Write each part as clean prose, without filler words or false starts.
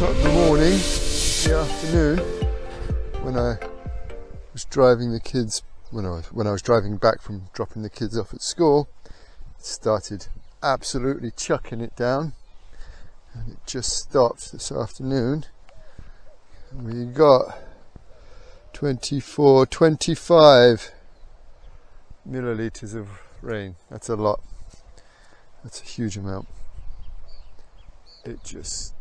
not the morning, the afternoon, when I was driving the kids, when I was driving back from dropping the kids off at school, it started absolutely chucking it down, and it just stopped this afternoon. And we got 25 milliliters of rain. That's a lot. That's a huge amount. It just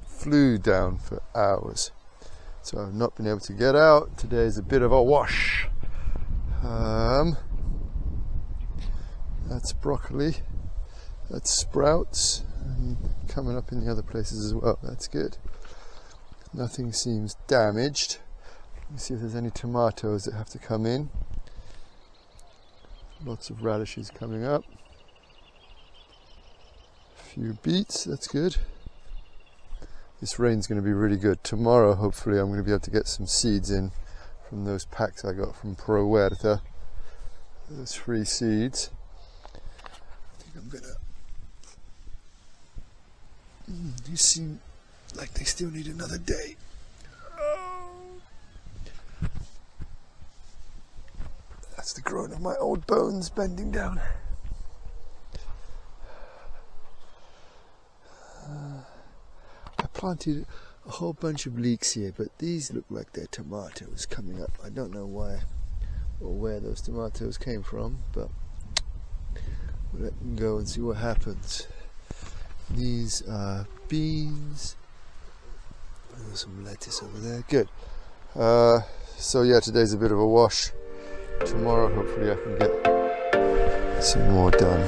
flew down for hours. So I've not been able to get out. Today is a bit of a wash. That's broccoli. That's sprouts. And coming up in the other places as well. That's good. Nothing seems damaged. Let me see if there's any tomatoes that have to come in. Lots of radishes coming up. A few beets, that's good. This rain's going to be really good. Tomorrow, hopefully, I'm going to be able to get some seeds in from those packs I got from Pro Huerta. Those free seeds. I think I'm going to... These seem like they still need another day. That's the groan of my old bones bending down. I planted a whole bunch of leeks here, but these look like they're tomatoes coming up. I don't know why or where those tomatoes came from, but we'll let them go and see what happens. These are beans. There's some lettuce over there. Good. So yeah, today's a bit of a wash. Tomorrow hopefully I can get some more done.